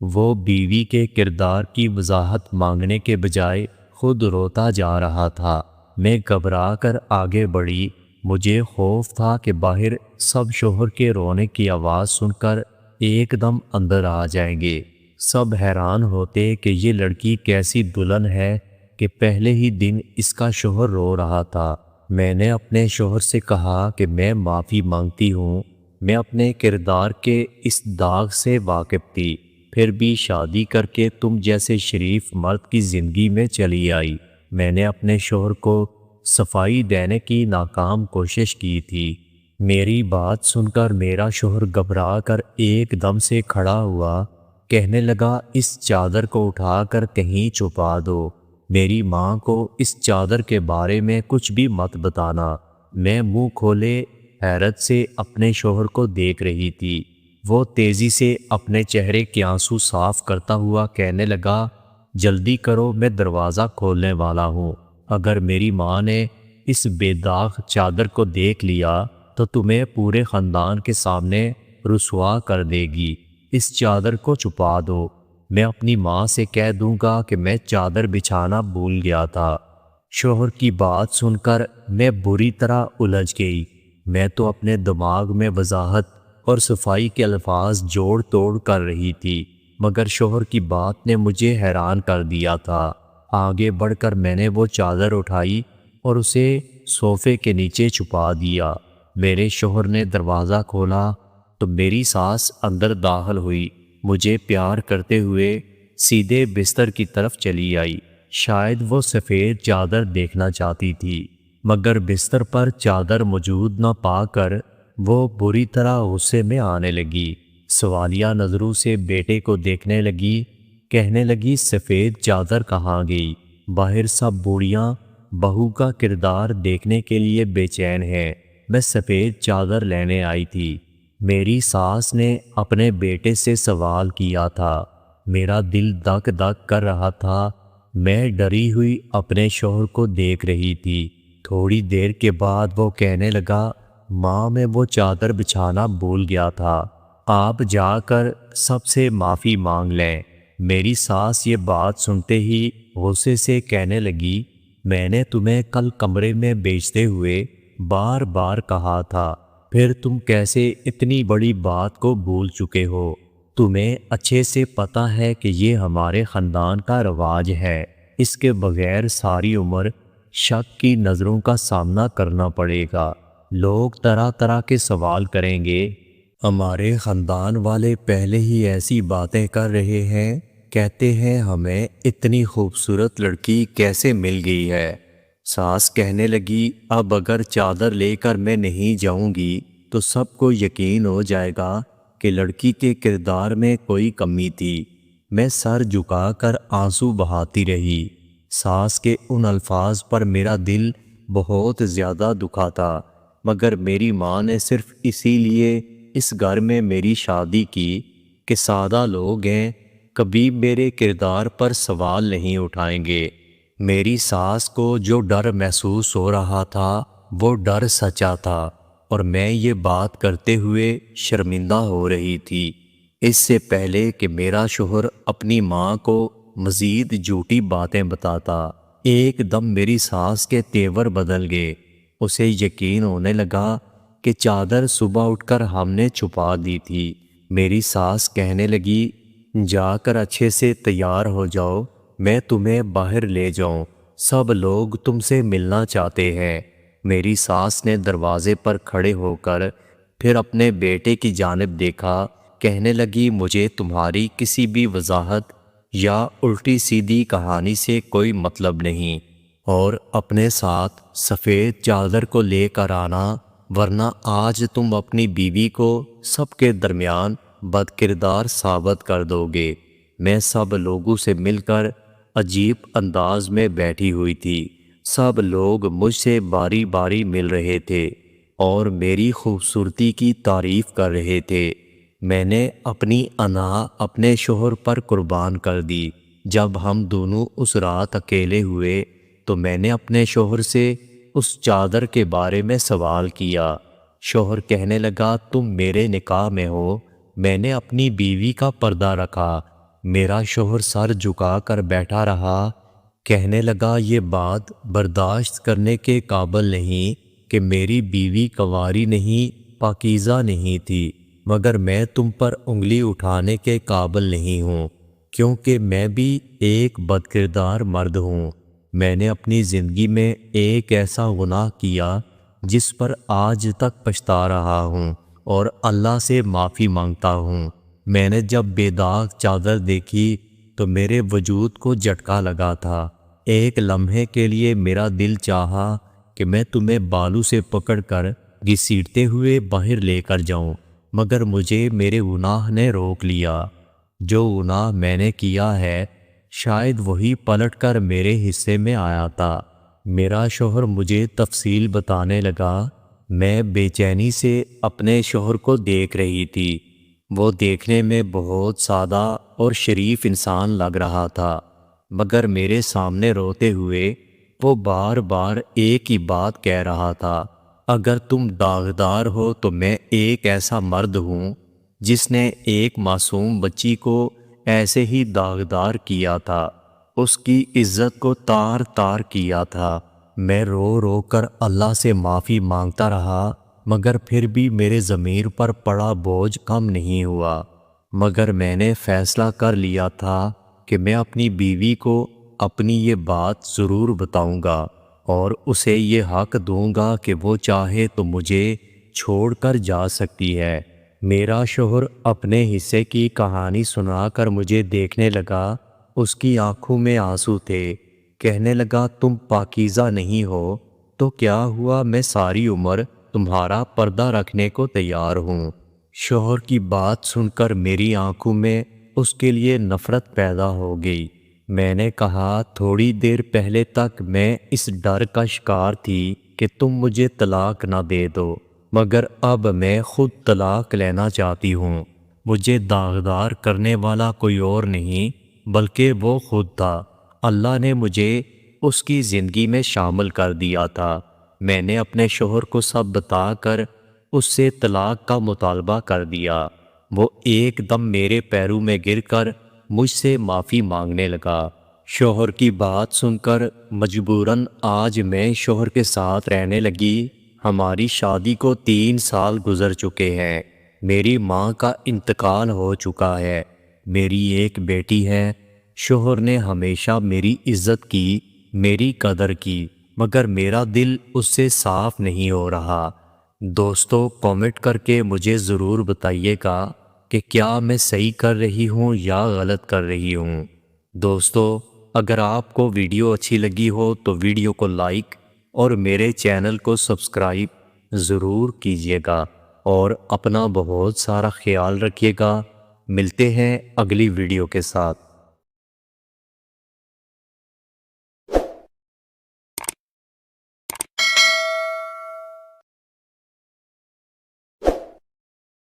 وہ بیوی کے کردار کی وضاحت مانگنے کے بجائے خود روتا جا رہا تھا۔ میں گھبرا کر آگے بڑھی۔ مجھے خوف تھا کہ باہر سب شوہر کے رونے کی آواز سن کر ایک دم اندر آ جائیں گے۔ سب حیران ہوتے کہ یہ لڑکی کیسی دلہن ہے کہ پہلے ہی دن اس کا شوہر رو رہا تھا۔ میں نے اپنے شوہر سے کہا کہ میں معافی مانگتی ہوں، میں اپنے کردار کے اس داغ سے واقف تھی، پھر بھی شادی کر کے تم جیسے شریف مرد کی زندگی میں چلی آئی۔ میں نے اپنے شوہر کو صفائی دینے کی ناکام کوشش کی تھی۔ میری بات سن کر میرا شوہر گھبرا کر ایک دم سے کھڑا ہوا، کہنے لگا اس چادر کو اٹھا کر کہیں چھپا دو، میری ماں کو اس چادر کے بارے میں کچھ بھی مت بتانا۔ میں منہ کھولے حیرت سے اپنے شوہر کو دیکھ رہی تھی۔ وہ تیزی سے اپنے چہرے کے آنسو صاف کرتا ہوا کہنے لگا، جلدی کرو، میں دروازہ کھولنے والا ہوں۔ اگر میری ماں نے اس بے داغ چادر کو دیکھ لیا تو تمہیں پورے خاندان کے سامنے رسوا کر دے گی۔ اس چادر کو چھپا دو، میں اپنی ماں سے کہہ دوں گا کہ میں چادر بچھانا بھول گیا تھا۔ شوہر کی بات سن کر میں بری طرح الجھ گئی۔ میں تو اپنے دماغ میں وضاحت اور صفائی کے الفاظ جوڑ توڑ کر رہی تھی، مگر شوہر کی بات نے مجھے حیران کر دیا تھا۔ آگے بڑھ کر میں نے وہ چادر اٹھائی اور اسے صوفے کے نیچے چھپا دیا۔ میرے شوہر نے دروازہ کھولا تو میری ساس اندر داخل ہوئی، مجھے پیار کرتے ہوئے سیدھے بستر کی طرف چلی آئی۔ شاید وہ سفید چادر دیکھنا چاہتی تھی، مگر بستر پر چادر موجود نہ پا کر وہ بری طرح غصے میں آنے لگی۔ سوالیہ نظروں سے بیٹے کو دیکھنے لگی، کہنے لگی سفید چادر کہاں گئی؟ باہر سب بوڑھیاں بہو کا کردار دیکھنے کے لیے بے چین ہیں، میں سفید چادر لینے آئی تھی۔ میری ساس نے اپنے بیٹے سے سوال کیا تھا۔ میرا دل دھک دھک کر رہا تھا۔ میں ڈری ہوئی اپنے شوہر کو دیکھ رہی تھی۔ تھوڑی دیر کے بعد وہ کہنے لگا، ماں میں وہ چادر بچھانا بھول گیا تھا، آپ جا کر سب سے معافی مانگ لیں۔ میری ساس یہ بات سنتے ہی غصے سے کہنے لگی، میں نے تمہیں کل کمرے میں بیچتے ہوئے بار بار کہا تھا، پھر تم کیسے اتنی بڑی بات کو بھول چکے ہو؟ تمہیں اچھے سے پتہ ہے کہ یہ ہمارے خاندان کا رواج ہے، اس کے بغیر ساری عمر شک کی نظروں کا سامنا کرنا پڑے گا۔ لوگ طرح طرح کے سوال کریں گے، ہمارے خاندان والے پہلے ہی ایسی باتیں کر رہے ہیں، کہتے ہیں ہمیں اتنی خوبصورت لڑکی کیسے مل گئی ہے۔ ساس کہنے لگی، اب اگر چادر لے کر میں نہیں جاؤں گی تو سب کو یقین ہو جائے گا کہ لڑکی کے کردار میں کوئی کمی تھی۔ میں سر جھکا کر آنسو بہاتی رہی۔ ساس کے ان الفاظ پر میرا دل بہت زیادہ دکھا تھا، مگر میری ماں نے صرف اسی لیے اس گھر میں میری شادی کی کہ سادہ لوگ ہیں، کبھی میرے کردار پر سوال نہیں اٹھائیں گے۔ میری ساس کو جو ڈر محسوس ہو رہا تھا وہ ڈر سچا تھا، اور میں یہ بات کرتے ہوئے شرمندہ ہو رہی تھی۔ اس سے پہلے کہ میرا شوہر اپنی ماں کو مزید جھوٹی باتیں بتاتا، ایک دم میری ساس کے تیور بدل گئے۔ اسے یقین ہونے لگا کہ چادر صبح اٹھ کر ہم نے چھپا دی تھی۔ میری ساس کہنے لگی، جا کر اچھے سے تیار ہو جاؤ، میں تمہیں باہر لے جاؤں، سب لوگ تم سے ملنا چاہتے ہیں۔ میری ساس نے دروازے پر کھڑے ہو کر پھر اپنے بیٹے کی جانب دیکھا، کہنے لگی، مجھے تمہاری کسی بھی وضاحت یا الٹی سیدھی کہانی سے کوئی مطلب نہیں، اور اپنے ساتھ سفید چادر کو لے کر آنا، ورنہ آج تم اپنی بیوی کو سب کے درمیان بد کردار ثابت کر دو گے۔ میں سب لوگوں سے مل کر عجیب انداز میں بیٹھی ہوئی تھی۔ سب لوگ مجھ سے باری باری مل رہے تھے اور میری خوبصورتی کی تعریف کر رہے تھے۔ میں نے اپنی انا اپنے شوہر پر قربان کر دی۔ جب ہم دونوں اس رات اکیلے ہوئے تو میں نے اپنے شوہر سے اس چادر کے بارے میں سوال کیا۔ شوہر کہنے لگا، تم میرے نکاح میں ہو، میں نے اپنی بیوی کا پردہ رکھا، میرا شوہر سر جھکا کر بیٹھا رہا، کہنے لگا یہ بات برداشت کرنے کے قابل نہیں کہ میری بیوی کنواری نہیں، پاکیزہ نہیں تھی، مگر میں تم پر انگلی اٹھانے کے قابل نہیں ہوں، کیونکہ میں بھی ایک بدکردار مرد ہوں۔ میں نے اپنی زندگی میں ایک ایسا گناہ کیا جس پر آج تک پچھتا رہا ہوں اور اللہ سے معافی مانگتا ہوں۔ میں نے جب بے داغ چادر دیکھی تو میرے وجود کو جھٹکا لگا تھا۔ ایک لمحے کے لیے میرا دل چاہا کہ میں تمہیں بالوں سے پکڑ کر گھسیٹتے ہوئے باہر لے کر جاؤں، مگر مجھے میرے گناہ نے روک لیا۔ جو گناہ میں نے کیا ہے شاید وہی پلٹ کر میرے حصے میں آیا تھا۔ میرا شوہر مجھے تفصیل بتانے لگا۔ میں بے چینی سے اپنے شوہر کو دیکھ رہی تھی۔ وہ دیکھنے میں بہت سادہ اور شریف انسان لگ رہا تھا، مگر میرے سامنے روتے ہوئے وہ بار بار ایک ہی بات کہہ رہا تھا، اگر تم داغدار ہو تو میں ایک ایسا مرد ہوں جس نے ایک معصوم بچی کو ایسے ہی داغدار کیا تھا، اس کی عزت کو تار تار کیا تھا۔ میں رو رو کر اللہ سے معافی مانگتا رہا، مگر پھر بھی میرے ضمیر پر پڑا بوجھ کم نہیں ہوا۔ مگر میں نے فیصلہ کر لیا تھا کہ میں اپنی بیوی کو اپنی یہ بات ضرور بتاؤں گا اور اسے یہ حق دوں گا کہ وہ چاہے تو مجھے چھوڑ کر جا سکتی ہے۔ میرا شوہر اپنے حصے کی کہانی سنا کر مجھے دیکھنے لگا۔ اس کی آنکھوں میں آنسو تھے۔ کہنے لگا تم پاکیزہ نہیں ہو تو کیا ہوا، میں ساری عمر تمہارا پردہ رکھنے کو تیار ہوں۔ شوہر کی بات سن کر میری آنکھوں میں اس کے لیے نفرت پیدا ہو گئی۔ میں نے کہا تھوڑی دیر پہلے تک میں اس ڈر کا شکار تھی کہ تم مجھے طلاق نہ دے دو، مگر اب میں خود طلاق لینا چاہتی ہوں۔ مجھے داغدار کرنے والا کوئی اور نہیں بلکہ وہ خود تھا۔ اللہ نے مجھے اس کی زندگی میں شامل کر دیا تھا۔ میں نے اپنے شوہر کو سب بتا کر اس سے طلاق کا مطالبہ کر دیا۔ وہ ایک دم میرے پیروں میں گر کر مجھ سے معافی مانگنے لگا۔ شوہر کی بات سن کر مجبوراً آج میں شوہر کے ساتھ رہنے لگی۔ ہماری شادی کو 3 سال گزر چکے ہیں۔ میری ماں کا انتقال ہو چکا ہے۔ میری ایک بیٹی ہے۔ شوہر نے ہمیشہ میری عزت کی، میری قدر کی، مگر میرا دل اس سے صاف نہیں ہو رہا۔ دوستو کامنٹ کر کے مجھے ضرور بتائیے گا کہ کیا میں صحیح کر رہی ہوں یا غلط کر رہی ہوں۔ دوستو اگر آپ کو ویڈیو اچھی لگی ہو تو ویڈیو کو لائک اور میرے چینل کو سبسکرائب ضرور کیجیے گا اور اپنا بہت سارا خیال رکھیے گا۔ ملتے ہیں اگلی ویڈیو کے ساتھ۔